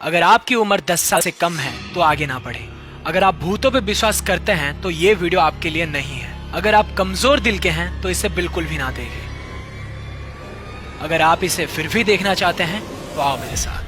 अगर आपकी उम्र 10 साल से कम है तो आगे ना बढ़े। अगर आप भूतों पे विश्वास करते हैं तो ये वीडियो आपके लिए नहीं है। अगर आप कमजोर दिल के हैं तो इसे बिल्कुल भी ना देखें। अगर आप इसे फिर भी देखना चाहते हैं तो आओ मेरे साथ।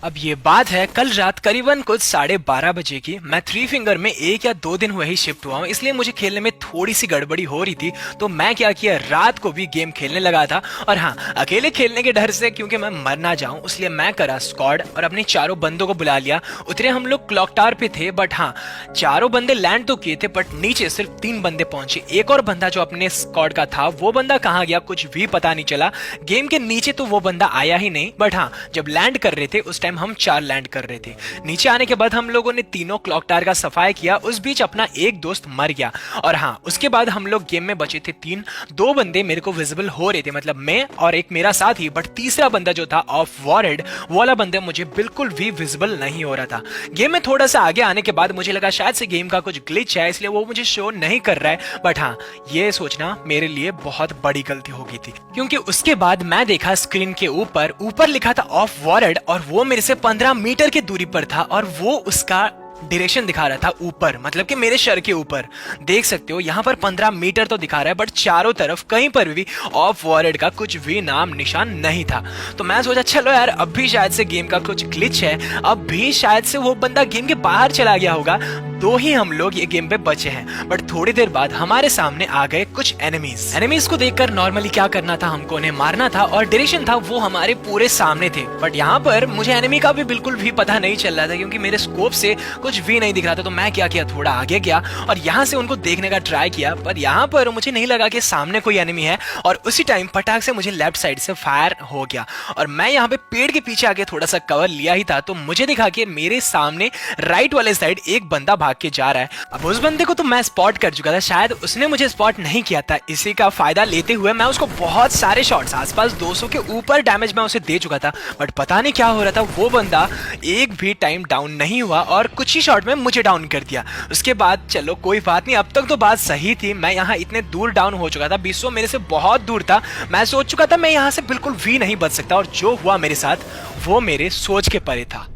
अब ये बात है कल रात करीबन कुछ 12:30 बजे की। मैं थ्री फिंगर में 1 या 2 दिन हुए ही शिफ्ट हुआ हूँ, इसलिए मुझे खेलने में थोड़ी सी गड़बड़ी हो रही थी। तो मैं क्या किया, रात को भी गेम खेलने लगा था। और हाँ, अकेले खेलने के डर से क्योंकि मैं मर ना जाऊं इसलिए मैं करा स्क्वाड और अपने चारों बंदों को बुला लिया। उतरे हम लोग क्लॉक टावर पे थे, बट हाँ चारों बंदे लैंड तो किए थे, बट नीचे सिर्फ 3 बंदे पहुंचे। एक और बंदा जो अपने स्क्वाड का था वो बंदा कहाँ गया कुछ भी पता नहीं चला। गेम के नीचे तो वो बंदा आया ही नहीं, बट हाँ जब लैंड कर रहे थे उस टाइम हम 4 लैंड कर रहे थे। नीचे आने के बाद हम लोगों ने तीनों क्लॉक टावर का सफाई किया। उस बीच अपना एक दोस्त मर गया। और हाँ उसके बाद हम लोग गेम में बचे थे 3। 2 बंदे मेरे को विजिबल हो रहे थे, मतलब मैं और एक मेरा साथी, बट तीसरा बंदा जो था ऑफ वॉरेड वाला बंदा मुझे बिल्कुल भी विजिबल नहीं हो रहा था। गेम में थोड़ा सा आगे आने के बाद मुझे लगा शायद से गेम का कुछ ग्लिच है इसलिए वो मुझे शो नहीं कर रहा है। बट हाँ ये सोचना मेरे लिए बहुत बड़ी गलती हो गई थी, क्योंकि उसके बाद मैं देखा स्क्रीन के ऊपर लिखा था ऑफ वॉरेड और वो मेरे से 15 मीटर की दूरी पर था और वो उसका डायरेक्शन दिखा रहा था ऊपर, मतलब कि मेरे सर के ऊपर। देख सकते हो यहाँ पर 15 मीटर तो दिखा रहा है, बट चारों तरफ कहीं पर भी ऑफ वॉरेड का कुछ भी नाम निशान नहीं था। तो मैं सोचा चलो यार अब भी शायद से गेम का कुछ ग्लिच है, अब भी शायद से वो बंदा गेम के बाहर चला गया होगा, तो ही हम लोग ये गेम पे बचे हैं। बट थोड़ी देर बाद हमारे सामने आ गए कुछ एनिमीज को देखकर नॉर्मली क्या करना था, हमको उन्हें मारना था और डायरेक्शन था वो हमारे पूरे सामने थे। बट यहाँ पर मुझे एनिमी का भी बिल्कुल भी पता नहीं चल रहा था, क्योंकि मेरे स्कोप से कुछ भी नहीं दिख रहा था। तो मैं क्या किया, थोड़ा आगे गया और यहाँ से उनको देखने का ट्राई किया, पर यहाँ पर मुझे नहीं लगा कि सामने कोई एनिमी है। और उसी टाइम फटाक से मुझे लेफ्ट साइड से फायर हो गया और मैं यहाँ पे पेड़ के पीछे आके थोड़ा सा कवर लिया ही था, तो मुझे दिखा कि मेरे सामने राइट वाले साइड एक बंदा भाग के जा रहा है। अब उस बंदे को तो मैं स्पॉट कर चुका था, शायद उसने मुझे स्पॉट नहीं किया था। इसी का फायदा लेते हुए मैं उसको बहुत सारे शॉट्स, आसपास 200 के ऊपर डैमेज मैं उसे दे चुका था। बट पता नहीं क्या हो रहा था, वो बंदा एक भी टाइम डाउन नहीं हुआ और कुछ ही शॉट में मुझे डाउन कर दिया। उसके बाद चलो कोई बात नहीं, अब तक तो बात सही थी। मैं यहाँ इतने दूर डाउन हो चुका था, 200 मेरे से बहुत दूर था। मैं सोच चुका था मैं यहाँ से बिल्कुल भी नहीं बच सकता, और जो हुआ मेरे साथ वो मेरे सोच के परे था।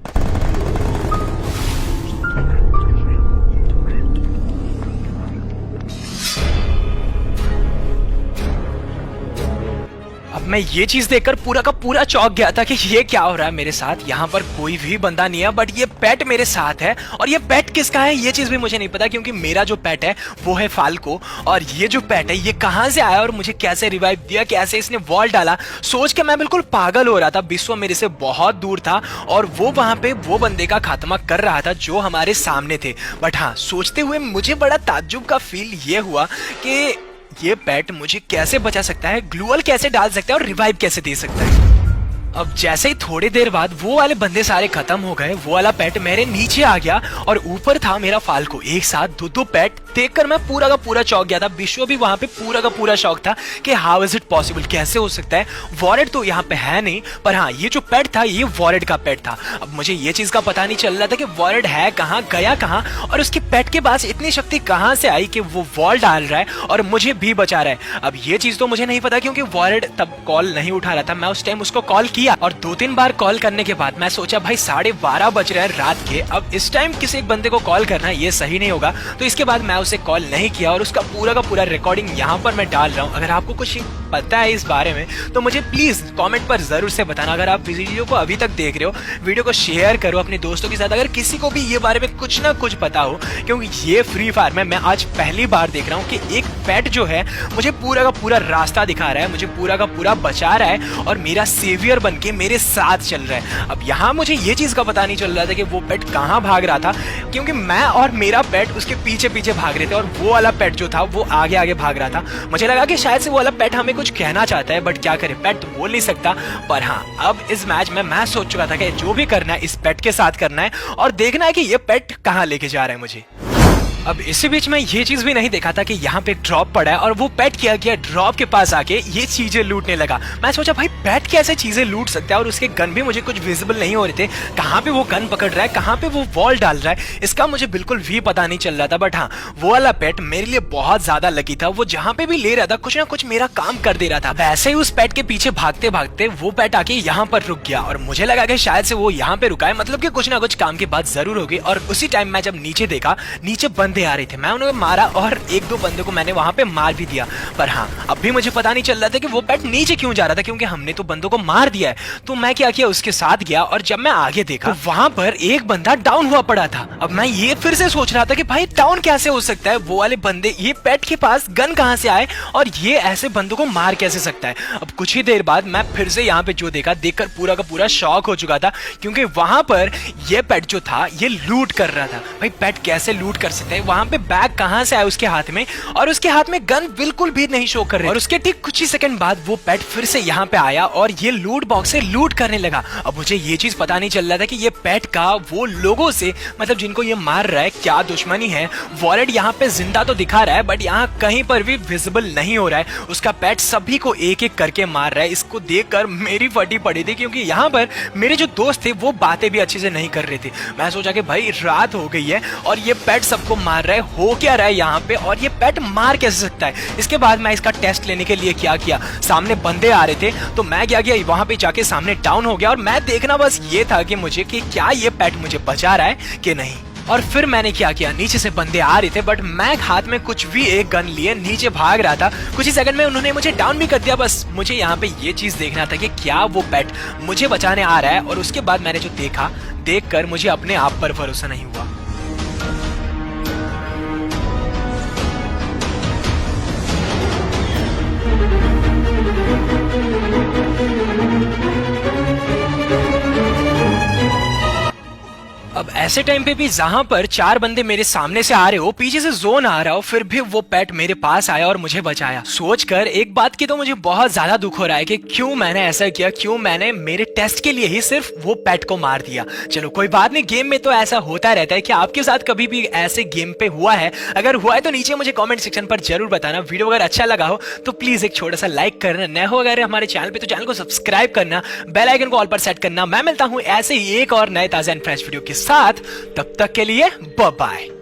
अब मैं ये चीज देखकर पूरा का पूरा चौंक गया था कि ये क्या हो रहा है मेरे साथ। यहाँ पर कोई भी बंदा नहीं है, बट ये पेट मेरे साथ है। और ये पेट किसका है ये चीज भी मुझे नहीं पता, क्योंकि मेरा जो पेट है वो है फाल्को, और ये जो पेट है ये कहाँ से आया और मुझे कैसे रिवाइव दिया, कैसे इसने वॉल डाला, सोच के मैं बिल्कुल पागल हो रहा था। विश्व मेरे से बहुत दूर था और वो वहां पे वो बंदे का खात्मा कर रहा था जो हमारे सामने थे। बट हाँ सोचते हुए मुझे बड़ा ताज्जुब का फील ये हुआ कि ये पेट मुझे कैसे बचा सकता है, ग्लूअल कैसे डाल सकता है और रिवाइव कैसे दे सकता है। अब जैसे ही थोड़ी देर बाद वो वाले बंदे सारे खत्म हो गए, वो वाला पेट मेरे नीचे आ गया और ऊपर था मेरा फाल्को। एक साथ 2 पेट देखकर मैं पूरा का पूरा चौंक गया था। विश्व भी वहां पे पूरा का पूरा शौक था कि हाउ इज इट पॉसिबल, कैसे हो सकता है, वॉरेड तो यहाँ पे है नहीं, पर हाँ ये जो पेट था ये वॉरेड का पेट था। अब मुझे ये चीज का पता नहीं चल रहा था कि वॉरेड है कहाँ, गया कहाँ, और उसके पेट के पास इतनी शक्ति कहाँ से आई कि वो वॉल डाल रहा है और मुझे भी बचा रहा है। अब ये चीज तो मुझे नहीं पता, क्योंकि वॉरेड तब कॉल नहीं उठा रहा था। मैं उस टाइम उसको कॉल किया और 2-3 बार कॉल करने के बाद मैं सोचा भाई 12:30 बज रहे हैं रात के, अब इस टाइम किसी एक बंदे को कॉल करना ये सही नहीं होगा। तो इसके बाद मैं उसे कॉल नहीं किया और उसका पूरा का पूरा रिकॉर्डिंग यहाँ पर मैं डाल रहा हूँ। अगर आपको कुछ पता है इस बारे में तो मुझे प्लीज कमेंट पर जरूर से बताना। अगर आप वीडियो को अभी तक देख रहे हो, वीडियो को शेयर करो अपने दोस्तों के साथ, अगर किसी को भी ये बारे में कुछ ना कुछ पता हो, क्योंकि ये फ्री फायर में मैं आज पहली बार देख रहा हूँ कि एक पेट जो है मुझे पूरा का पूरा रास्ता दिखा रहा है, मुझे पूरा का पूरा बचा रहा है और मेरा सेवियर बन के मेरे साथ चल रहा है। अब यहाँ मुझे ये चीज का पता नहीं चल रहा था कि वो पेट कहाँ भाग रहा था, क्योंकि मैं और मेरा पेट उसके पीछे पीछे भाग रहे थे और वो वाला पेट जो था वो आगे आगे भाग रहा था। मुझे लगा कि शायद से वो वाला पेट हमें कुछ कहना चाहता है, बट क्या करे, पेट तो बोल नहीं सकता। पर हाँ अब इस मैच में मैं सोच चुका था कि जो भी करना है इस पेट के साथ करना है और देखना है कि ये पेट कहाँ लेके जा रहा है मुझे। अब इसी बीच में ये चीज भी नहीं देखा था कि यहाँ पे ड्रॉप पड़ा है और वो पेट क्या किया, ड्रॉप के पास आके ये चीजें लूटने लगा। मैं सोचा भाई पेट कैसे चीजें लूट सकता है, और उसके गन भी मुझे कुछ विजिबल नहीं हो रहे थे, कहाँ पे वो गन पकड़ रहा है, कहाँ पे वो वॉल डाल रहा है, इसका मुझे बिल्कुल भी पता नहीं चल रहा था। बट हाँ, वो वाला पेट मेरे लिए बहुत ज्यादा लकी था, वो जहाँ पे भी ले रहा था कुछ ना कुछ मेरा काम कर दे रहा था। वैसे ही उस पेट के पीछे भागते भागते वो पेट आके यहाँ पर रुक गया, और मुझे लगा कि शायद से वो यहाँ पे रुका है, मतलब कि कुछ ना कुछ काम की बात जरूर होगी। और उसी टाइम मैं जब नीचे देखा, नीचे बंदे आ रहे थे, मैं उन्हें मारा और एक दो बंदे को मैंने वहां पे मार भी दिया। पर हाँ, अब भी मुझे पता नहीं चल रहा था कि वो पेट नीचे क्यों जा रहा था, क्योंकि हमने तो बंदों को मार दिया है। तो मैं क्या किया, उसके साथ गया, और जब मैं आगे देखा तो वहां पर एक बंदा डाउन हुआ पड़ा था। अब मैं ये फिर से सोच रहा था कि भाई डाउन कैसे हो सकता है, वो वाले बंदे, ये पेट के पास गन कहां से आए और ये ऐसे बंदों को मार कैसे सकता है। अब कुछ ही देर बाद मैं फिर से यहाँ पे जो देखा, देखकर पूरा का पूरा शॉक हो चुका था, क्योंकि वहां पर ये पेट जो था ये लूट कर रहा था। भाई पेट कैसे लूट कर सकते हैं, वहां पे बैग कहां से आया उसके हाथ में, और उसके हाथ में गन बिल्कुल भी नहीं शो कर रही। और उसके ठीक कुछ ही सेकंड बाद वो पेट फिर से यहाँ पे आया और ये लूट बॉक्स से लूट करने लगा। अब मुझे ये चीज पता नहीं चल रहा था कि ये पेट का वो लोगों से, मतलब जिनको ये मार रहा है, क्या दुश्मनी है। वॉलेट यहाँ पे जिंदा तो दिखा रहा है, बट यहाँ कहीं पर भी विजिबल नहीं हो रहा है। उसका पेट सभी को एक एक करके मार रहा है। इसको देखकर मेरी फटी पड़ी थी, क्योंकि यहाँ पर मेरे जो दोस्त थे वो बातें भी अच्छे से नहीं कर रहे थे। मैं सोचा कि भाई रात हो गई है और ये पेट सबको मार रहा है, हो क्या रहा है यहाँ पे, और ये पेट मार कैसे सकता है। इसके बाद मैं इसका टेस्ट लेने के लिए क्या किया, सामने बंदे आ रहे थे तो मैं क्या किया, वहां पे जाके सामने डाउन हो गया, और मैं देखना बस ये था कि मुझे कि क्या ये पेट मुझे बचा रहा है कि नहीं। और फिर मैंने क्या किया, नीचे से बंदे आ रहे थे, बट मैं हाथ में कुछ भी एक गन लिए नीचे भाग रहा था। कुछ ही सेकंड में उन्होंने मुझे डाउन भी कर दिया। बस मुझे यहाँ पे ये चीज देखना था कि क्या वो पेट मुझे बचाने आ रहा है। और उसके बाद मैंने जो देखा, देखकर मुझे अपने आप पर भरोसा नहीं हुआ। अब ऐसे टाइम पे भी जहां पर चार बंदे मेरे सामने से आ रहे हो, पीछे से जोन आ रहा हो, फिर भी वो पेट मेरे पास आया और मुझे बचाया। सोचकर एक बात की तो मुझे बहुत ज्यादा दुख हो रहा है कि क्यों मैंने ऐसा किया, क्यों मैंने मेरे टेस्ट के लिए ही सिर्फ वो पेट को मार दिया। चलो कोई बात नहीं, गेम में तो ऐसा होता रहता है। कि आपके साथ कभी भी ऐसे गेम पे हुआ है? अगर हुआ है तो नीचे मुझे कॉमेंट सेक्शन पर जरूर बताना। वीडियो अगर अच्छा लगा हो तो प्लीज एक छोटा सा लाइक करना, नए हो अगर हमारे चैनल पे तो चैनल को सब्सक्राइब करना, बेल आइकन को ऑल पर सेट करना। मैं मिलता हूं ऐसे ही एक और नए ताजा एंड फ्रेश वीडियो के साथ, तब तक के लिए बाय बाय।